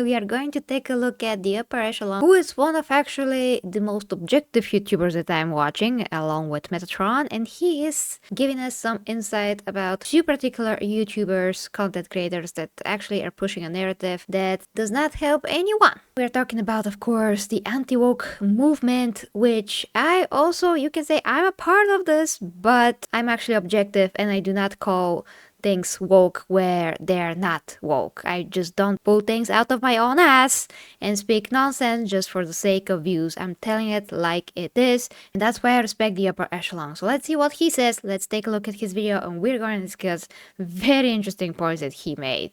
We are going to take a look at the upper echelon, who is one of actually the most objective YouTubers that I'm watching, along with Metatron, and he is giving us some insight about two particular YouTubers, content creators that actually are pushing a narrative that does not help anyone. We're talking about, of course, the anti-woke movement, which I also, you can say I'm a part of this, but I'm actually objective and I do not call things woke where they're not woke. I just don't pull things out of my own ass and speak nonsense just for the sake of views. I'm telling it like it is, and that's why I respect the upper echelon. So let's see what he says. Let's take a look at his video, and we're going to discuss very interesting points that he made.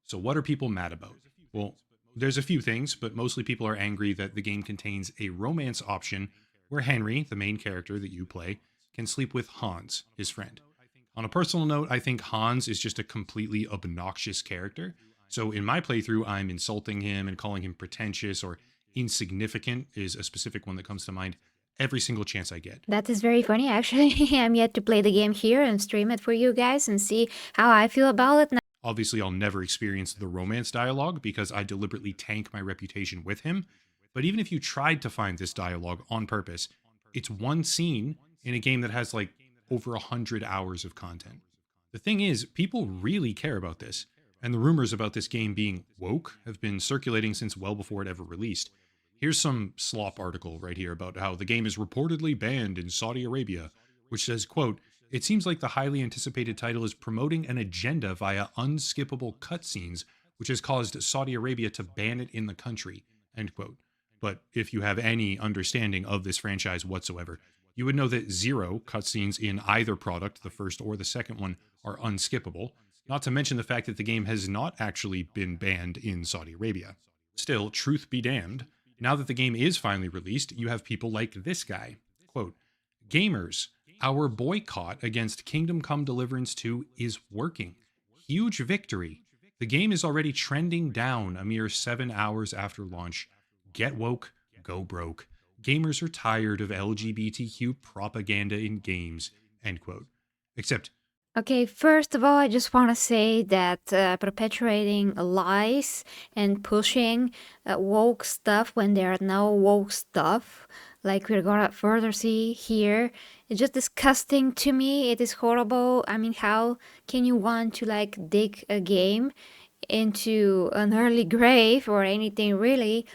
So what are people mad about? Well, there's a few things, but mostly people are angry that the game contains a romance option where Henry, the main character that you play, can sleep with Hans, his friend. On a personal note, I think Hans is just a completely obnoxious character. So in my playthrough, I'm insulting him and calling him pretentious or insignificant is a specific one that comes to mind every single chance I get. That is very funny, actually. I'm yet to play the game here and stream it for you guys and see how I feel about it. Obviously, I'll never experience the romance dialogue because I deliberately tank my reputation with him. But even if you tried to find this dialogue on purpose, it's one scene in a game that has like over 100 hours of content. The thing is, people really care about this, and the rumors about this game being woke have been circulating since well before it ever released. Here's some slop article right here about how the game is reportedly banned in Saudi Arabia, which says, quote, "It seems like the highly anticipated title is promoting an agenda via unskippable cutscenes, which has caused Saudi Arabia to ban it in the country," end quote. But if you have any understanding of this franchise whatsoever, you would know that 0 cutscenes in either product, the first or the second one, are unskippable, not to mention the fact that the game has not actually been banned in Saudi Arabia. Still, truth be damned, now that the game is finally released, you have people like this guy. Quote, "Gamers, our boycott against Kingdom Come Deliverance 2 is working. Huge victory. The game is already trending down a mere 7 hours after launch. Get woke, go broke. Gamers are tired of LGBTQ propaganda in games," end quote. Except, Okay, first of all, I just want to say that perpetuating lies and pushing woke stuff when there are no woke stuff, like we're gonna further see here, it's just disgusting to me. It is horrible. I mean, how can you want to like dig a game into an early grave or anything really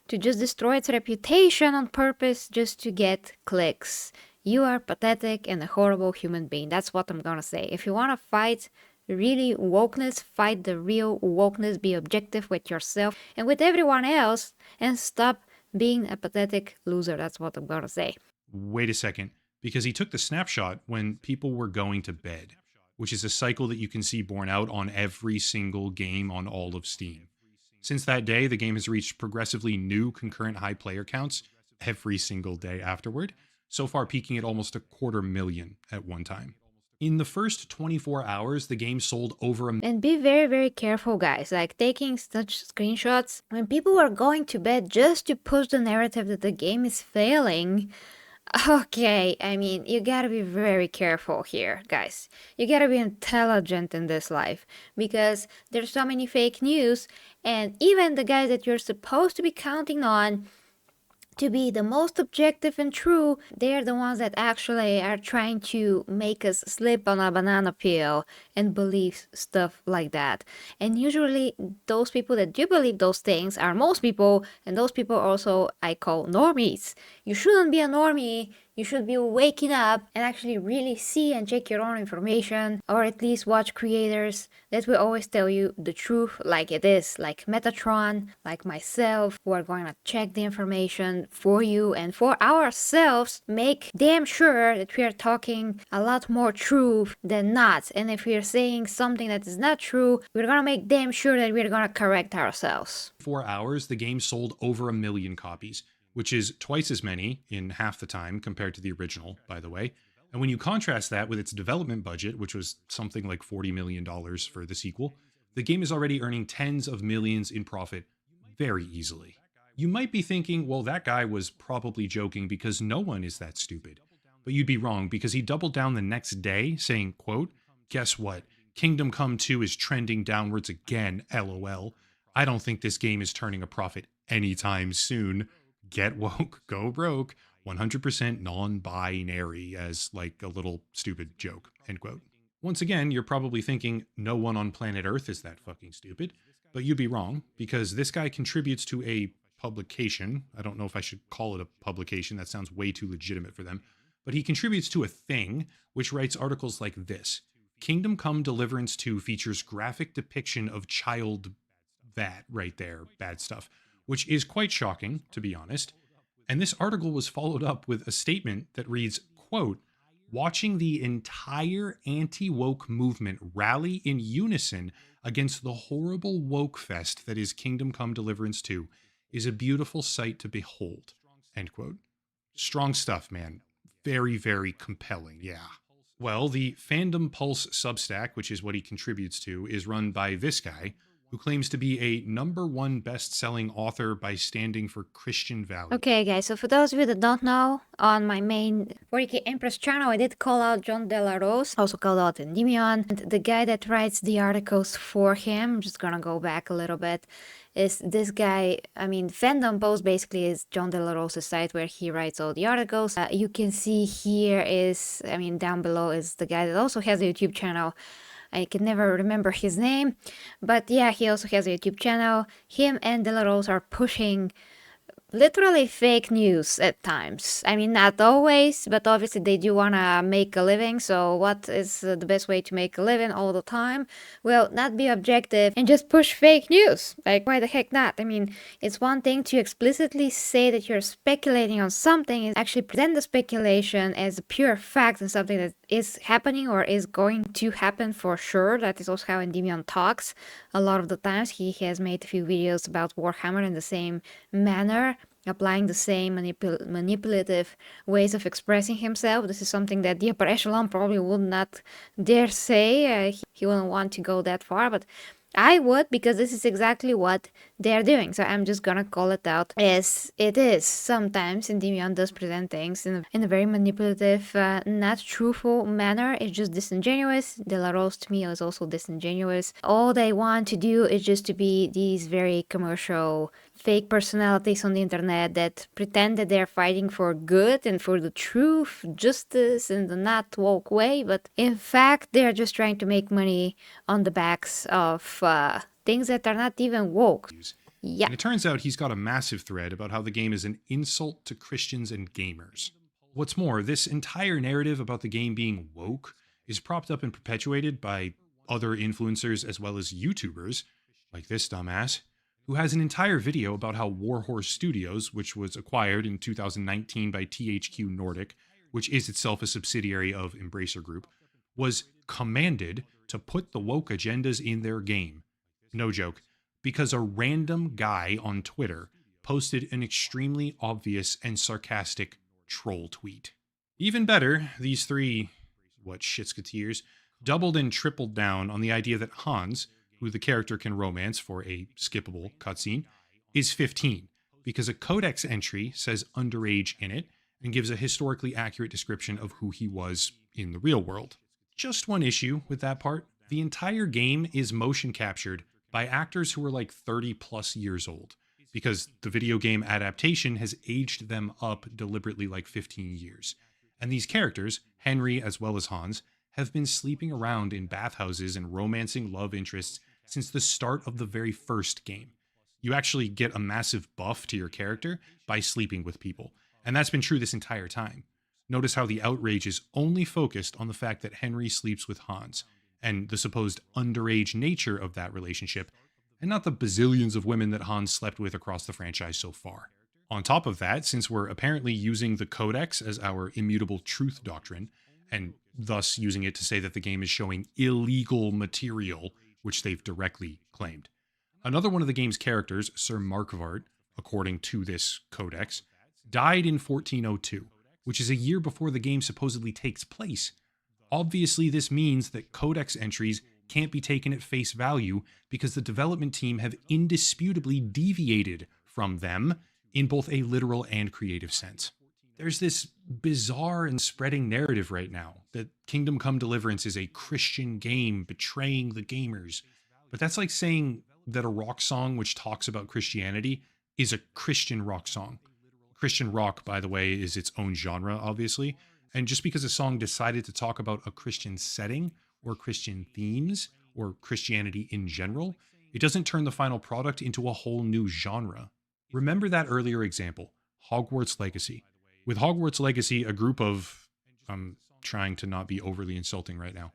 to just destroy its reputation on purpose just to get clicks? You are pathetic and a horrible human being. That's what I'm gonna say. If you wanna fight really wokeness, fight the real wokeness, be objective with yourself and with everyone else, and stop being a pathetic loser. That's what I'm gonna say. wait a second, because he took the snapshot when people were going to bed, which is a cycle that you can see borne out on every single game on all of Steam. Since that day, the game has reached progressively new concurrent high player counts every single day afterward, so far peaking at almost 250,000 at one time. In the first 24 hours, the game sold over a... And be very, very careful, guys. Like taking such screenshots when people are going to bed just to push the narrative that the game is failing. Okay, I mean, you gotta be very careful here, guys. You gotta be intelligent in this life because there's so many fake news, and even the guys that you're supposed to be counting on to be the most objective and true, they're the ones that actually are trying to make us slip on a banana peel and believe stuff like that. And usually those people that do believe those things are most people, and those people also I call normies. You shouldn't be a normie. You should be waking up and actually really see and check your own information, or at least watch creators that will always tell you the truth like it is, like Metatron, like myself, who are going to check the information for you and for ourselves, make damn sure that we are talking a lot more truth than not. And if we are saying something that is not true, we're going to make damn sure that we're going to correct ourselves. 4 hours, the game sold over 1 million copies, which is twice as many in half the time compared to the original, by the way. And when you contrast that with its development budget, which was something like $40 million for the sequel, the game is already earning tens of millions in profit very easily. You might be thinking, well, that guy was probably joking because no one is that stupid. But you'd be wrong, because he doubled down the next day saying, quote, "Guess what? Kingdom Come 2 is trending downwards again, LOL. I don't think this game is turning a profit anytime soon. Get woke, go broke, 100% non binary as like a little stupid joke, end quote. Once again, you're probably thinking no one on planet Earth is that fucking stupid, but you'd be wrong because this guy contributes to a publication. I don't know if I should call it a publication, that sounds way too legitimate for them, but he contributes to a thing which writes articles like this: Kingdom Come Deliverance 2 features graphic depiction of child that right there, bad stuff, which is quite shocking, to be honest. And this article was followed up with a statement that reads, quote, watching the entire anti-woke movement rally in unison against the horrible woke fest that is Kingdom Come Deliverance 2 is a beautiful sight to behold, end quote. Strong stuff, man. Very, very compelling, yeah. Well, the Fandom Pulse Substack, which is what he contributes to, is run by this guy, who claims to be a number one best-selling author by standing for Christian values. Okay, guys, so for those of you that don't know, on my main 40k Empress channel, I did call out John De La Rose, also called out Endymion. And the guy that writes the articles for him, I'm just gonna go back a little bit, is this guy. I mean, Fandom Post basically is John De La Rose's site where he writes all the articles. You can see here is, I mean, down below is the guy that also has a YouTube channel. I can never remember his name, but yeah, he also has a YouTube channel. Him and De La Rose are pushing literally fake news at times. I mean, not always, but obviously they do want to make a living. So what is the best way to make a living all the time? Well, not be objective and just push fake news. Like, why the heck not? I mean, it's one thing to explicitly say that you're speculating on something and actually present the speculation as a pure fact and something that is happening or is going to happen for sure. That is also how Endymion talks. A lot of the times he has made a few videos about Warhammer in the same manner, applying the same manipulative ways of expressing himself. This is something that the upper echelon probably would not dare say. He wouldn't want to go that far, but I would, because this is exactly what they're doing. So I'm just gonna call it out as it is. Sometimes Endymion does present things in a very manipulative, not truthful manner. It's just disingenuous. De La Rose to me is also disingenuous. All they want to do is just to be these very commercial fake personalities on the internet that pretend that they're fighting for good and for the truth, justice, in the not woke way, but in fact they're just trying to make money on the backs of things that are not even woke. Yeah. And it turns out he's got a massive thread about how the game is an insult to Christians and gamers. What's more, this entire narrative about the game being woke is propped up and perpetuated by other influencers as well as YouTubers, like this dumbass, who has an entire video about how Warhorse Studios, which was acquired in 2019 by THQ Nordic, which is itself a subsidiary of Embracer Group, was commanded to put the woke agendas in their game. No joke, because a random guy on Twitter posted an extremely obvious and sarcastic troll tweet. Even better, these three, shitsketeers, doubled and tripled down on the idea that Hans, who the character can romance for a skippable cutscene, is 15, because a codex entry says underage in it and gives a historically accurate description of who he was in the real world. Just one issue with that part: the entire game is motion captured by actors who are like 30 plus years old, because the video game adaptation has aged them up deliberately like 15 years. And these characters, Henry as well as Hans, have been sleeping around in bathhouses and romancing love interests since the start of the very first game. You actually get a massive buff to your character by sleeping with people, and that's been true this entire time. Notice how the outrage is only focused on the fact that Henry sleeps with Hans, and the supposed underage nature of that relationship, and not the bazillions of women that Hans slept with across the franchise so far. On top of that, since we're apparently using the Codex as our immutable truth doctrine, and thus using it to say that the game is showing illegal material, which they've directly claimed. Another one of the game's characters, Sir Markvart, according to this codex, died in 1402, which is a year before the game supposedly takes place. Obviously, this means that codex entries can't be taken at face value because the development team have indisputably deviated from them in both a literal and creative sense. There's this bizarre and spreading narrative right now that Kingdom Come Deliverance is a Christian game betraying the gamers. But that's like saying that a rock song which talks about Christianity is a Christian rock song. Christian rock, by the way, is its own genre, obviously. And just because a song decided to talk about a Christian setting or Christian themes or Christianity in general, it doesn't turn the final product into a whole new genre. Remember that earlier example, Hogwarts Legacy. With Hogwarts Legacy, a group of, I'm trying to not be overly insulting right now,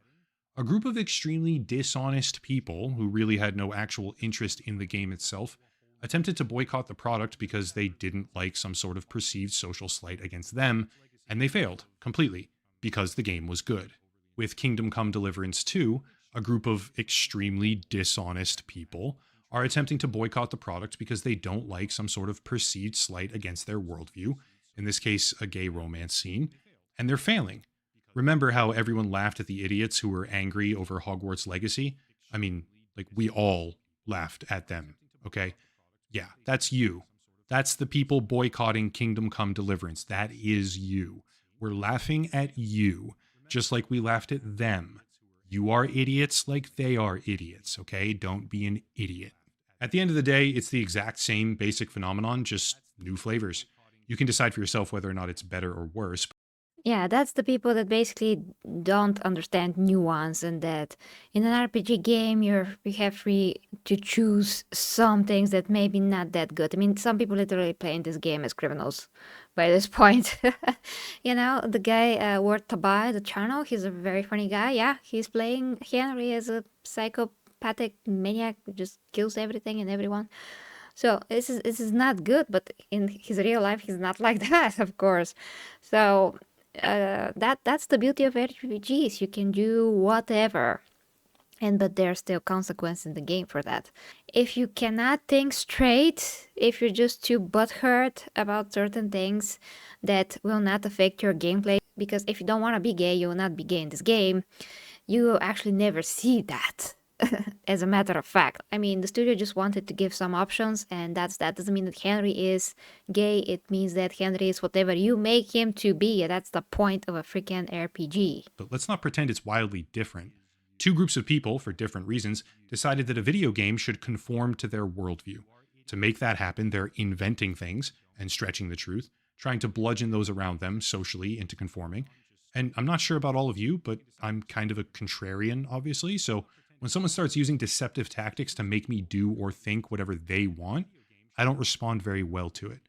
a group of extremely dishonest people who really had no actual interest in the game itself attempted to boycott the product because they didn't like some sort of perceived social slight against them, and they failed completely because the game was good. With Kingdom Come Deliverance 2, a group of extremely dishonest people are attempting to boycott the product because they don't like some sort of perceived slight against their worldview, in this case, a gay romance scene, and they're failing. Remember how everyone laughed at the idiots who were angry over Hogwarts Legacy? I mean, like, we all laughed at them, okay? Yeah, that's you. That's the people boycotting Kingdom Come Deliverance. That is you. We're laughing at you, just like we laughed at them. You are idiots like they are idiots, okay? Don't be an idiot. At the end of the day, it's the exact same basic phenomenon, just new flavors. You can decide for yourself whether or not it's better or worse. Yeah, that's the people that basically don't understand nuance, and that in an RPG game you have free to choose some things that maybe not that good. I mean, some people literally playing this game as criminals by this point. The guy Word Tabai, the channel, he's a very funny guy. Yeah, he's playing Henry as a psychopathic maniac who just kills everything and everyone. So this is not good, but in his real life, he's not like that, of course. So that's the beauty of RPGs. You can do whatever, and but there's still consequence in the game for that. If you cannot think straight, if you're just too butthurt about certain things that will not affect your gameplay, because if you don't want to be gay, you will not be gay in this game. You will actually never see that. As a matter of fact, I mean, the studio just wanted to give some options, and that doesn't mean that Henry is gay. It means that Henry is whatever you make him to be. That's the point of a freaking RPG. But let's not pretend it's wildly different. Two groups of people, for different reasons, decided that a video game should conform to their worldview. To make that happen, they're inventing things and stretching the truth, trying to bludgeon those around them socially into conforming. And I'm not sure about all of you, but I'm kind of a contrarian, obviously. So when someone starts using deceptive tactics to make me do or think whatever they want, I don't respond very well to it.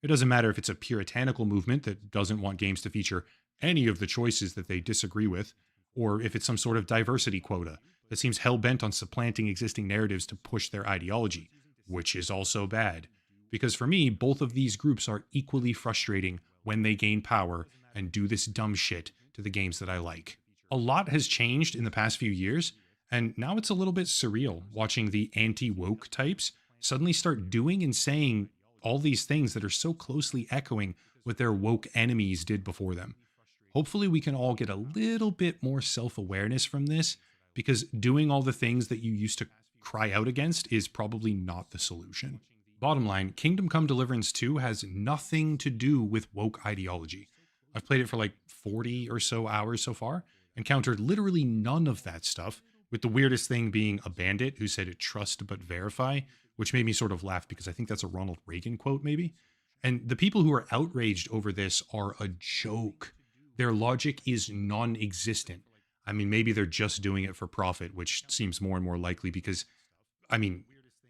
It doesn't matter if it's a puritanical movement that doesn't want games to feature any of the choices that they disagree with, or if it's some sort of diversity quota that seems hell bent on supplanting existing narratives to push their ideology, which is also bad. Because for me, both of these groups are equally frustrating when they gain power and do this dumb shit to the games that I like. A lot has changed in the past few years, and now it's a little bit surreal watching the anti woke types suddenly start doing and saying all these things that are so closely echoing what their woke enemies did before them. Hopefully, we can all get a little bit more self awareness from this, because doing all the things that you used to cry out against is probably not the solution. Bottom line, Kingdom Come Deliverance 2 has nothing to do with woke ideology. I've played it for like 40 or so hours so far, encountered literally none of that stuff, with the weirdest thing being a bandit who said trust but verify, which made me sort of laugh because I think that's a Ronald Reagan quote, maybe. And the people who are outraged over this are a joke. Their logic is non existent. I mean, maybe they're just doing it for profit, which seems more and more likely because, I mean,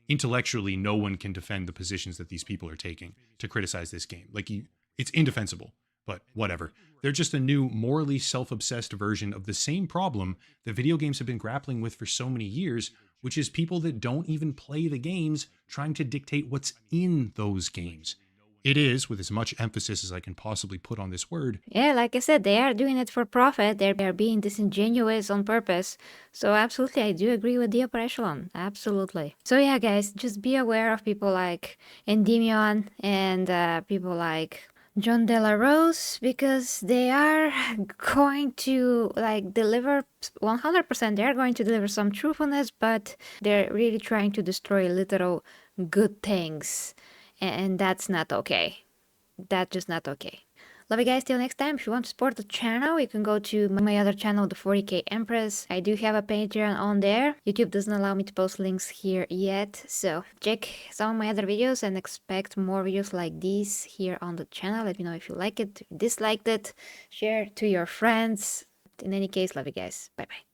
intellectually, no one can defend the positions that these people are taking to criticize this game. Like, it's indefensible, but whatever. They're just a new, morally self obsessed version of the same problem that video games have been grappling with for so many years, which is people that don't even play the games trying to dictate what's in those games. It is, with as much emphasis as I can possibly put on this word. Yeah, like I said, they are doing it for profit. They're being disingenuous on purpose. So absolutely, I do agree with the upper echelon. Absolutely. So yeah, guys, just be aware of people like Endymion and people like John De La Rose, because they are going to like deliver 100%. They're going to deliver some truthfulness, but they're really trying to destroy literal good things, and that's not okay. That's just not okay. Love you guys. Till next time. If you want to support the channel, you can go to my other channel, the 40k Empress. I do have a Patreon on there. YouTube doesn't allow me to post links here yet, so check some of my other videos and expect more videos like these here on the channel. Let me know if you like it, if you disliked it. Share to your friends. In any case, love you guys. Bye bye.